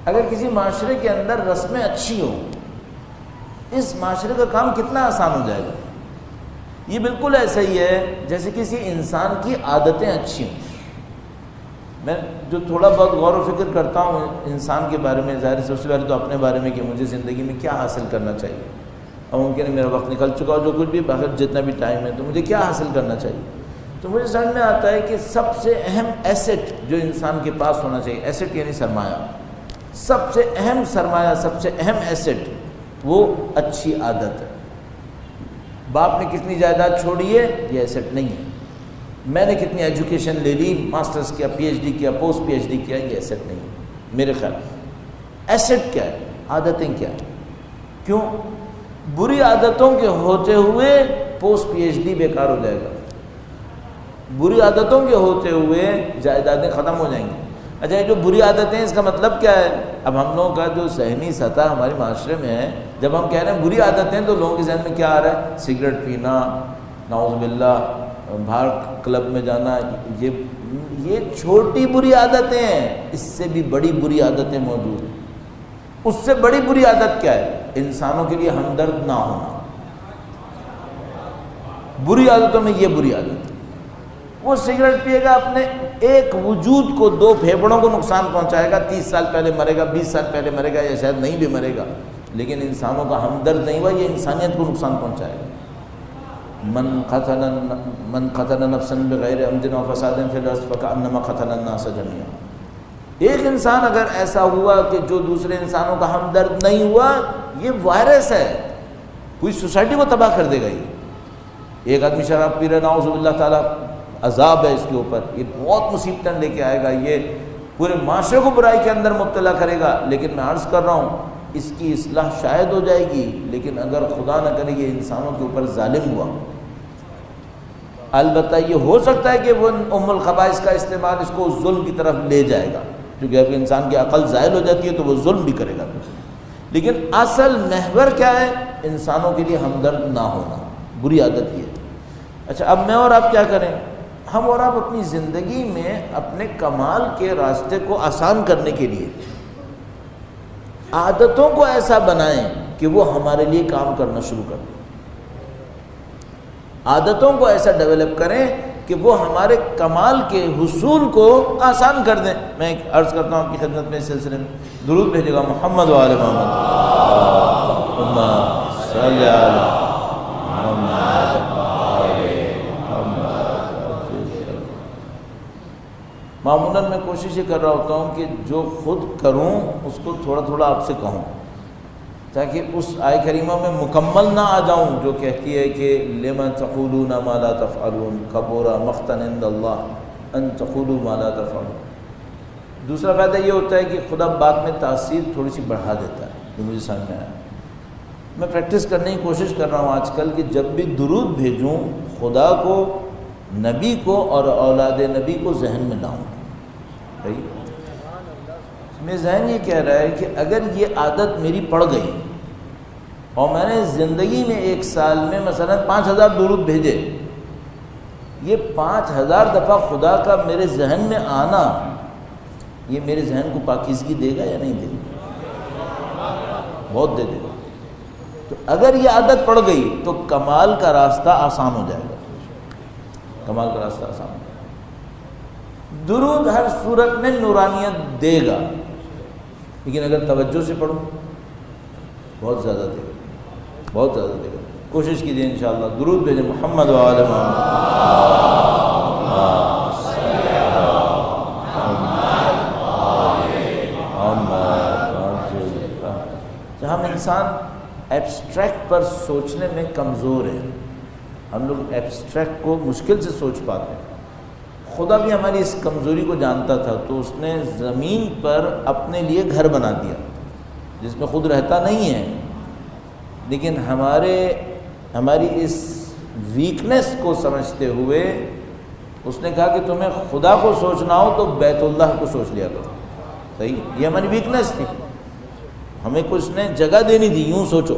اگر کسی معاشرے کے اندر رسمیں اچھی ہوں، اس معاشرے کا کام کتنا آسان ہو جائے گا۔ یہ بالکل ایسا ہی ہے جیسے کسی انسان کی عادتیں اچھی ہوں۔ میں جو تھوڑا بہت غور و فکر کرتا ہوں انسان کے بارے میں، ظاہر سب سے پہلے تو اپنے بارے میں کہ مجھے زندگی میں کیا حاصل کرنا چاہیے، اور ممکن ہے میرا وقت نکل چکا ہو جو کچھ بھی باہر جتنا بھی ٹائم ہے، تو مجھے کیا حاصل کرنا چاہیے، تو مجھے سمجھ میں آتا ہے کہ سب سے اہم ایسٹ جو انسان کے پاس ہونا چاہیے، ایسٹ یعنی سرمایہ، سب سے اہم سرمایہ، سب سے اہم ایسٹ وہ اچھی عادت ہے۔ باپ نے کتنی جائیداد چھوڑی ہے یہ ایسٹ نہیں ہے، میں نے کتنی ایجوکیشن لے لی، ماسٹرز کیا، پی ایچ ڈی کیا، پوسٹ پی ایچ ڈی کیا، یہ ایسٹ نہیں ہے میرے خیال میں۔ ایسٹ کیا ہے؟ عادتیں کیا ہے؟ کیوں؟ بری عادتوں کے ہوتے ہوئے پوسٹ پی ایچ ڈی بیکار ہو جائے گا، بری عادتوں کے ہوتے ہوئے جائیدادیں ختم ہو جائیں گی۔ اچھا یہ جو بری عادتیں اس کا مطلب کیا ہے؟ اب ہم لوگوں کا جو ذہنی سطح ہمارے معاشرے میں ہے، جب ہم کہہ رہے ہیں بری عادتیں تو لوگوں کے ذہن میں کیا آ رہا ہے؟ سگریٹ پینا، نعوذ باللہ، باہر کلب میں جانا، یہ چھوٹی بری عادتیں ہیں، اس سے بھی بڑی بری عادتیں موجود ہیں۔ اس سے بڑی بری عادت کیا ہے؟ انسانوں کے لیے ہمدرد نہ ہونا۔ بری عادتوں میں یہ بری عادت ہے، وہ سگریٹ پیے گا، اپنے ایک وجود کو، 2 پھیپھڑوں کو نقصان پہنچائے گا، 30 سال پہلے مرے گا، 20 سال پہلے مرے گا، یا شاید نہیں بھی مرے گا، لیکن انسانوں کا ہمدرد نہیں ہوا، یہ انسانیت کو نقصان پہنچائے گا۔ من قتل نفسا بغیر عمد او فساد فی الارض فکأنما قتل الناس جميعا۔ ایک انسان اگر ایسا ہوا کہ جو دوسرے انسانوں کا ہمدرد نہیں ہوا، یہ وائرس ہے، پوری سوسائٹی کو تباہ کر دے گا۔ یہ ایک آدمی شراب پی رہا، نعوذ باللہ تعالیٰ عذاب ہے اس کے اوپر، یہ بہت مصیبتیں لے کے آئے گا، یہ پورے معاشرے کو برائی کے اندر مبتلا کرے گا۔ لیکن میں عرض کر رہا ہوں اس کی اصلاح شاید ہو جائے گی، لیکن اگر خدا نہ کرے یہ انسانوں کے اوپر ظالم ہوا، البتہ یہ ہو سکتا ہے کہ وہ ام الخبائث کا استعمال اس کو ظلم کی طرف لے جائے گا، کیونکہ اب انسان کی عقل زائل ہو جاتی ہے تو وہ ظلم بھی کرے گا۔ لیکن اصل محور کیا ہے؟ انسانوں کے لیے ہمدرد نہ ہونا، بری عادت یہ ہے۔ اچھا اب میں اور آپ کیا کریں؟ ہم اور آپ اپنی زندگی میں اپنے کمال کے راستے کو آسان کرنے کے لیے عادتوں کو ایسا بنائیں کہ وہ ہمارے لیے کام کرنا شروع کر دیں، عادتوں کو ایسا ڈیولپ کریں کہ وہ ہمارے کمال کے حصول کو آسان کر دیں۔ میں ایک عرض کرتا ہوں آپ کی خدمت میں اس سلسلے میں، درود بھیجے گا محمد و آل محمد، اللہم صلی علی محمد۔ معمولاً میں کوشش یہ کر رہا ہوتا ہوں کہ جو خود کروں اس کو تھوڑا تھوڑا آپ سے کہوں، تاکہ اس آیہ کریمہ میں مکمل نہ آ جاؤں جو کہتی ہے کہ لِمَ تَقُولُونَ مَا لَا تَفْعَلُونَ كَبُرَ مَقْتًا عِندَ اللَّهِ أَن تَقُولُوا مَا لَا تَفْعَلُونَ۔ دوسرا فائدہ یہ ہوتا ہے کہ خدا بات میں تاثیر تھوڑی سی بڑھا دیتا ہے، جو مجھے سمجھ میں آیا۔ میں پریکٹس کرنے کی کوشش کر رہا ہوں آج کل کہ جب بھی درود بھیجوں خدا کو، نبی کو اور اولاد نبی کو ذہن میں لاؤں۔ میرا ذہن یہ کہہ رہا ہے کہ اگر یہ عادت میری پڑ گئی اور میں نے زندگی میں 1 سال میں مثلا 5000 درود بھیجے، یہ 5000 دفعہ خدا کا میرے ذہن میں آنا، یہ میرے ذہن کو پاکیزگی دے گا یا نہیں دے گا؟ بہت دے دے گا۔ تو اگر یہ عادت پڑ گئی تو کمال کا راستہ آسان ہو جائے گا، کمال کا راستہ آسان ہو جائے گا۔ درود ہر صورت میں نورانیت دے گا، لیکن اگر توجہ سے پڑھوں بہت زیادہ دے گا، بہت زیادہ دے گا۔ کوشش کیجئے انشاءاللہ درود بھیجیں محمد و آل محمد۔ ہم انسان ایبسٹریکٹ پر سوچنے میں کمزور ہیں، ہم لوگ ایبسٹریکٹ کو مشکل سے سوچ پاتے ہیں۔ خدا بھی ہماری اس کمزوری کو جانتا تھا، تو اس نے زمین پر اپنے لیے گھر بنا دیا جس میں خود رہتا نہیں ہے، لیکن ہماری اس ویکنس کو سمجھتے ہوئے اس نے کہا کہ تمہیں خدا کو سوچنا ہو تو بیت اللہ کو سوچ لیا کرو۔ صحیح، یہ ہماری ویکنس تھی، ہمیں کچھ نے جگہ دینی تھی، یوں سوچو۔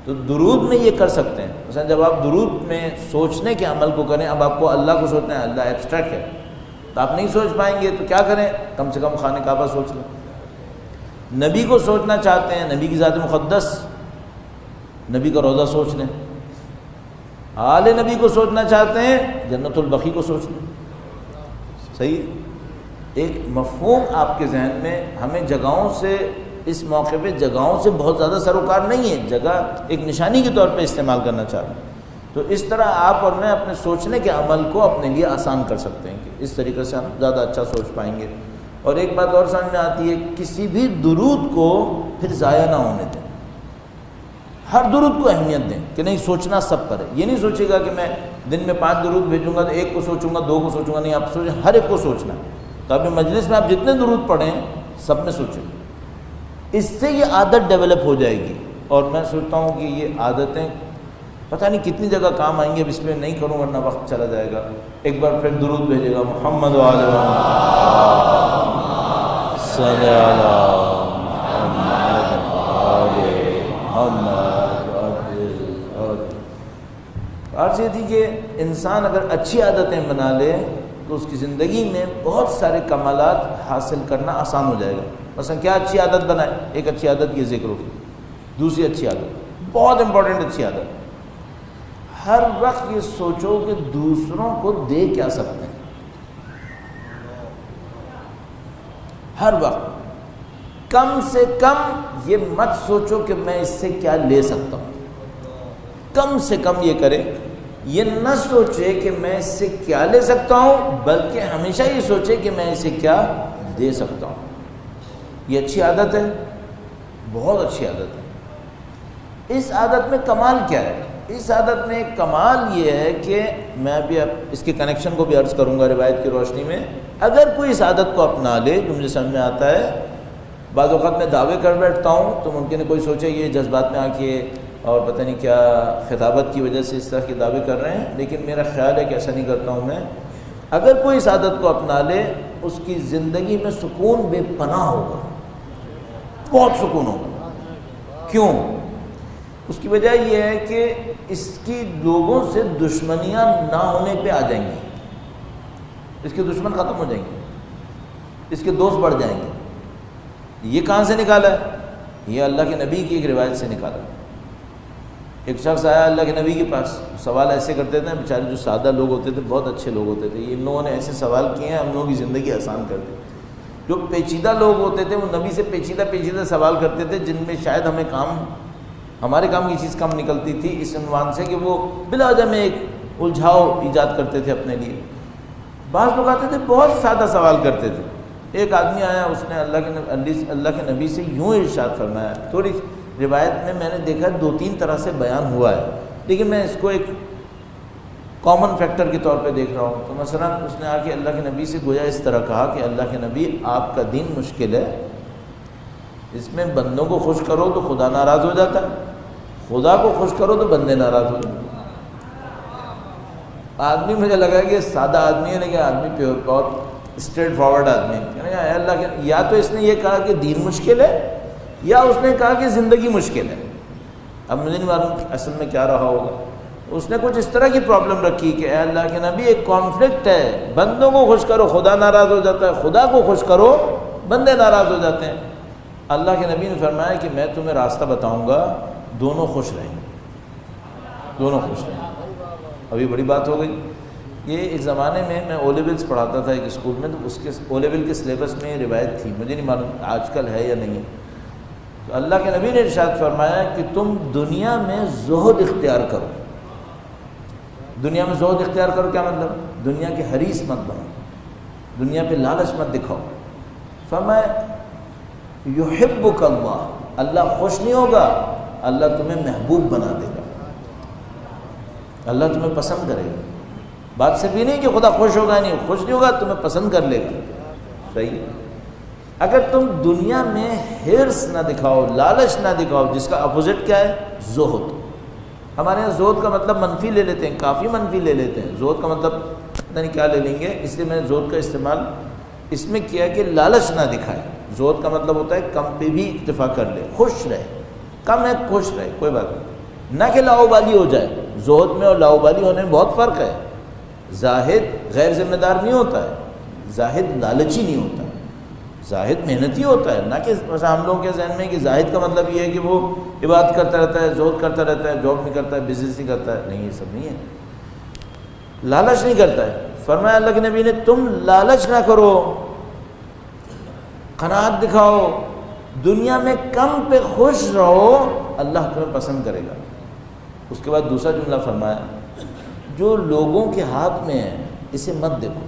تو درود میں یہ کر سکتے ہیں، مثلا جب آپ درود میں سوچنے کے عمل کو کریں، اب آپ کو اللہ کو سوچنا ہے، اللہ ایبسٹریکٹ ہے تو آپ نہیں سوچ پائیں گے، تو کیا کریں؟ کم سے کم خانہ کعبہ سوچ لیں، نبی کو سوچنا چاہتے ہیں، نبی کی ذات مقدس، نبی کا روضہ سوچ لیں۔ آل نبی کو سوچنا چاہتے ہیں، جنت البقیع کو سوچ لیں۔ صحیح، ایک مفہوم آپ کے ذہن میں، ہمیں جگہوں سے اس موقع پہ جگہوں سے بہت زیادہ سروکار نہیں ہے، جگہ ایک نشانی کے طور پہ استعمال کرنا چاہ رہے ہیں۔ تو اس طرح آپ اور میں اپنے سوچنے کے عمل کو اپنے لیے آسان کر سکتے ہیں کہ اس طریقے سے ہم زیادہ اچھا سوچ پائیں گے۔ اور ایک بات اور سمجھ میں آتی ہے، کسی بھی درود کو پھر ضائع نہ ہونے دیں، ہر درود کو اہمیت دیں کہ نہیں سوچنا سب پر ہے۔ یہ نہیں سوچے گا کہ میں دن میں 5 درود بھیجوں گا تو ایک کو سوچوں گا، 2 کو سوچوں گا، نہیں، آپ سوچیں ہر ایک کو سوچنا ہے۔ تو اپنے مجلس میں آپ جتنے درود پڑھیں سب میں سوچیں، اس سے یہ عادت ڈیولپ ہو جائے گی۔ اور میں سوچتا ہوں کہ یہ عادتیں پتہ نہیں کتنی جگہ کام آئیں گے، اب اس میں نہیں کروں ورنہ وقت چلا جائے گا۔ ایک بار پھر درود بھیجے گا، محمد و آل محمد صلی اللہ عرض یہ تھی کہ انسان اگر اچھی عادتیں بنا لے تو اس کی زندگی میں بہت سارے کمالات حاصل کرنا آسان ہو جائے گا۔ مثلا کیا اچھی عادت بنائے؟ ایک اچھی عادت یہ ذکر ہوگی، دوسری اچھی عادت بہت امپورٹنٹ اچھی عادت، ہر وقت یہ سوچو کہ دوسروں کو دے کیا سکتے ہیں۔ ہر وقت کم سے کم یہ مت سوچو کہ میں اس سے کیا لے سکتا ہوں، کم سے کم یہ کرے، یہ نہ سوچے کہ میں اس سے کیا لے سکتا ہوں، بلکہ ہمیشہ یہ سوچے کہ میں اسے کیا دے سکتا ہوں۔ یہ اچھی عادت ہے، بہت اچھی عادت ہے۔ اس عادت میں کمال کیا ہے؟ اس عادت میں کمال یہ ہے کہ میں ابھی اب اس کے کنیکشن کو بھی عرض کروں گا روایت کی روشنی میں۔ اگر کوئی اس عادت کو اپنا لے جو مجھے سمجھ میں آتا ہے، بعض اوقات میں دعوے کر بیٹھتا ہوں تو ممکن ہے کوئی سوچے یہ جذبات میں آ کے اور پتہ نہیں کیا خطابت کی وجہ سے اس طرح کے دعوے کر رہے ہیں، لیکن میرا خیال ہے کہ ایسا نہیں کرتا ہوں میں۔ اگر کوئی اس عادت کو اپنا لے، اس کی زندگی میں سکون بے پناہ ہوگا، بہت سکون ہوگا۔ کیوں؟ اس کی وجہ یہ ہے کہ اس کی لوگوں سے دشمنیاں نہ ہونے پہ آ جائیں گی، اس کے دشمن ختم ہو جائیں گے، اس کے دوست بڑھ جائیں گے۔ یہ کہاں سے نکالا ہے؟ یہ اللہ کے نبی کی ایک روایت سے نکالا۔ ایک شخص آیا اللہ کے نبی کے پاس، سوال ایسے کرتے تھے، بیچارے جو سادہ لوگ ہوتے تھے بہت اچھے لوگ ہوتے تھے، ان لوگوں نے ایسے سوال کیے ہیں ہم لوگوں کی زندگی آسان کر دی۔ جو پیچیدہ لوگ ہوتے تھے وہ نبی سے پیچیدہ سوال کرتے تھے جن میں شاید ہمارے کام کی چیز کم نکلتی تھی، اس عنوان سے کہ وہ بلا وجہ میں ایک الجھاؤ ایجاد کرتے تھے اپنے لیے۔ بعض لوگ آتے تھے بہت سادہ سوال کرتے تھے۔ ایک آدمی آیا، اس نے اللہ کے نبی سے یوں ارشاد فرمایا، تھوڑی روایت میں نے دیکھا 2-3 طرح سے بیان ہوا ہے، لیکن میں اس کو ایک کامن فیکٹر کے طور پہ دیکھ رہا ہوں۔ تو مثلا اس نے آ کے اللہ کے نبی سے گویا اس طرح کہا کہ اللہ کے نبی آپ کا دین مشکل ہے، اس میں بندوں کو خوش کرو تو خدا ناراض ہو جاتا ہے، خدا کو خوش کرو تو بندے ناراض ہو جاتے ہیں۔ آدمی مجھے لگا کہ سادہ آدمی ہے لیکن آدمی پیور بہت اسٹریٹ فارورڈ آدمی ہے۔ اللہ کے یا تو اس نے یہ کہا کہ دین مشکل ہے یا اس نے کہا کہ زندگی مشکل ہے۔ اب مجھے نہیں معلوم اصل میں کیا رہا ہوگا۔ اس نے کچھ اس طرح کی پرابلم رکھی کہ اے اللہ کے نبی ایک کانفلکٹ ہے، بندوں کو خوش کرو خدا ناراض ہو جاتا ہے، خدا کو خوش کرو بندے ناراض ہو جاتے ہیں۔ اللہ کے نبی نے فرمایا کہ میں تمہیں راستہ بتاؤں گا، دونوں خوش رہیں گے، دونوں خوش رہیں گے۔ ابھی بڑی بات ہو گئی۔ یہ ایک زمانے میں او لیولس پڑھاتا تھا ایک اسکول میں، تو اس کے او لیول کے سلیبس میں یہ روایت تھی، مجھے نہیں معلوم آج کل ہے یا نہیں ہے۔ تو اللہ کے نبی نے ارشاد فرمایا کہ تم دنیا میں زہد اختیار کرو۔ دنیا میں زہد اختیار کرو کیا مطلب؟ دنیا کے حریص مت بنو، دنیا پہ لالچ مت دکھاؤ۔ فرمایا یحبک اللہ، اللہ خوش نہیں ہوگا، اللہ تمہیں محبوب بنا دے گا، اللہ تمہیں پسند کرے گا۔ بات صرف یہ نہیں کہ خدا خوش ہوگا، نہیں خوش نہیں ہوگا، تمہیں پسند کر لے گا۔ صحیح ہے۔ اگر تم دنیا میں حرص نہ دکھاؤ، لالچ نہ دکھاؤ، جس کا اپوزٹ کیا ہے؟ زہد۔ ہمارے یہاں زہد کا مطلب منفی لے لیتے ہیں، کافی منفی لے لیتے ہیں۔ زہد کا مطلب پتہ نہیں کیا لے لیں گے، اس لیے میں نے زہد کا استعمال اس میں کیا کہ لالچ نہ دکھائے۔ زہد کا مطلب ہوتا ہے کم پہ بھی اکتفا کر لے، خوش رہے، کم ہے خوش رہے، کوئی بات نہیں، نہ کہ لاؤبالی ہو جائے۔ زہد میں اور لاؤبالی ہونے میں بہت فرق ہے۔ زاہد غیر ذمہ دار نہیں ہوتا ہے، زاہد لالچی نہیں ہوتا۔ زاہد محنتی ہوتا ہے، نہ کہ ہم لوگوں کے ذہن میں کہ زاہد کا مطلب یہ ہے کہ وہ عبادت کرتا رہتا ہے، زہد کرتا رہتا ہے، جاب نہیں کرتا ہے، بزنس نہیں کرتا ہے، نہیں، یہ سب نہیں ہے، لالچ نہیں کرتا ہے۔ فرمایا اللہ کے نبی نے تم لالچ نہ کرو، قناعت دکھاؤ، دنیا میں کم پہ خوش رہو، اللہ تمہیں پسند کرے گا۔ اس کے بعد دوسرا جملہ فرمایا جو لوگوں کے ہاتھ میں ہے اسے مت دیکھو،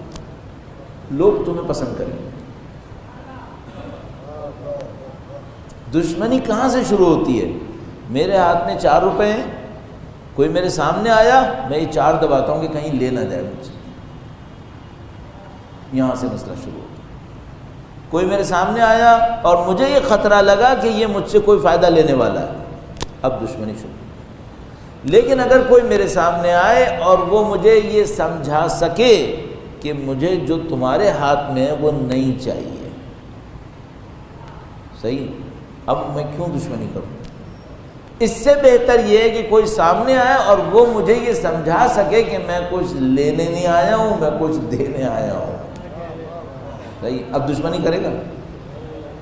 لوگ تمہیں پسند کریں گے۔ دشمنی کہاں سے شروع ہوتی ہے؟ میرے ہاتھ میں 4 روپے ہیں، کوئی میرے سامنے آیا، میں یہ 4 دباتا ہوں کہ کہیں لے نہ جائے مجھ سے، یہاں سے مسئلہ شروع ہوتا ہے۔ کوئی میرے سامنے آیا اور مجھے یہ خطرہ لگا کہ یہ مجھ سے کوئی فائدہ لینے والا ہے، اب دشمنی شروع۔ لیکن اگر کوئی میرے سامنے آئے اور وہ مجھے یہ سمجھا سکے کہ مجھے جو تمہارے ہاتھ میں ہے وہ نہیں چاہیے، صحیح، اب میں کیوں دشمنی کروں؟ اس سے بہتر یہ ہے کہ کوئی سامنے آئے اور وہ مجھے یہ سمجھا سکے کہ میں کچھ لینے نہیں آیا ہوں، میں کچھ دینے آیا ہوں، صحیح۔ اب دشمنی کرے گا؟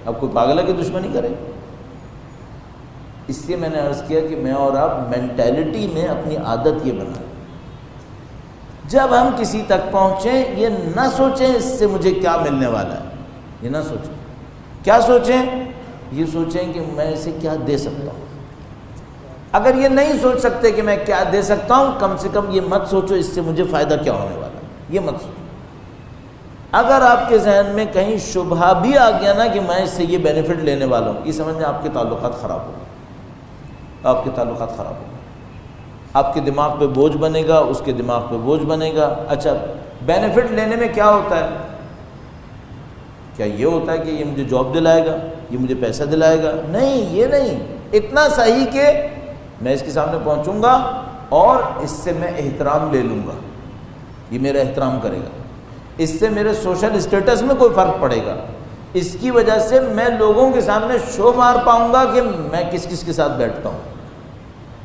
اب کوئی پاگل ہے کہ دشمنی کرے؟ اس لیے میں نے عرض کیا کہ میں اور آپ مینٹیلٹی میں اپنی عادت یہ بنائیں، جب ہم کسی تک پہنچیں یہ نہ سوچیں اس سے مجھے کیا ملنے والا ہے، یہ نہ سوچیں۔ کیا سوچیں؟ یہ سوچیں کہ میں اسے کیا دے سکتا ہوں۔ اگر یہ نہیں سوچ سکتے کہ میں کیا دے سکتا ہوں، کم سے کم یہ مت سوچو اس سے مجھے فائدہ کیا ہونے والا ہے، یہ مت سوچو۔ اگر آپ کے ذہن میں کہیں شبہ بھی آ گیا نا کہ میں اس سے یہ بینیفٹ لینے والا ہوں، یہ سمجھ میں آپ کے تعلقات خراب ہو گئے، آپ کے تعلقات خراب ہو گئے، آپ کے دماغ پہ بوجھ بنے گا، اس کے دماغ پہ بوجھ بنے گا۔ اچھا، بینیفٹ لینے میں کیا ہوتا ہے؟ کیا یہ ہوتا ہے کہ یہ مجھے جاب دلائے گا، یہ مجھے پیسہ دلائے گا؟ نہیں، یہ نہیں، اتنا صحیح کہ میں اس کے سامنے پہنچوں گا اور اس سے میں احترام لے لوں گا، یہ میرا احترام کرے گا، اس سے میرے سوشل اسٹیٹس میں کوئی فرق پڑے گا، اس کی وجہ سے میں لوگوں کے سامنے شو مار پاؤں گا کہ میں کس کس کے ساتھ بیٹھتا ہوں۔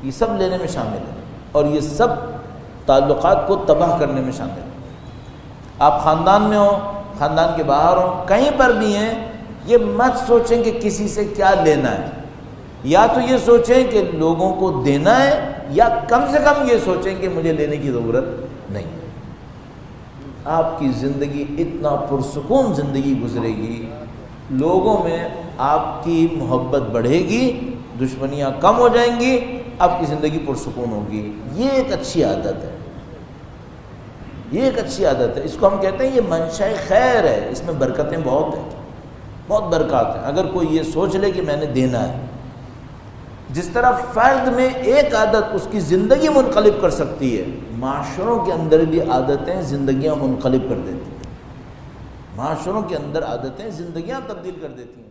یہ سب لینے میں شامل ہے اور یہ سب تعلقات کو تباہ کرنے میں شامل ہے۔ آپ خاندان میں ہوں، خاندان کے باہر ہوں، کہیں پر بھی ہیں، یہ مت سوچیں کہ کسی سے کیا لینا ہے، یا تو یہ سوچیں کہ لوگوں کو دینا ہے، یا کم سے کم یہ سوچیں کہ مجھے لینے کی ضرورت نہیں۔ آپ کی زندگی اتنا پرسکون زندگی گزرے گی، لوگوں میں آپ کی محبت بڑھے گی، دشمنیاں کم ہو جائیں گی، آپ کی زندگی پرسکون ہوگی۔ یہ ایک اچھی عادت ہے، یہ ایک اچھی عادت ہے، اس کو ہم کہتے ہیں یہ منشاء خیر ہے، اس میں برکتیں بہت ہیں، بہت برکات ہیں اگر کوئی یہ سوچ لے کہ میں نے دینا ہے۔ جس طرح فرد میں ایک عادت اس کی زندگی منقلب کر سکتی ہے، معاشروں کے اندر بھی عادتیں زندگیاں منقلب کر دیتی ہیں، معاشروں کے اندر عادتیں زندگیاں تبدیل کر دیتی ہیں۔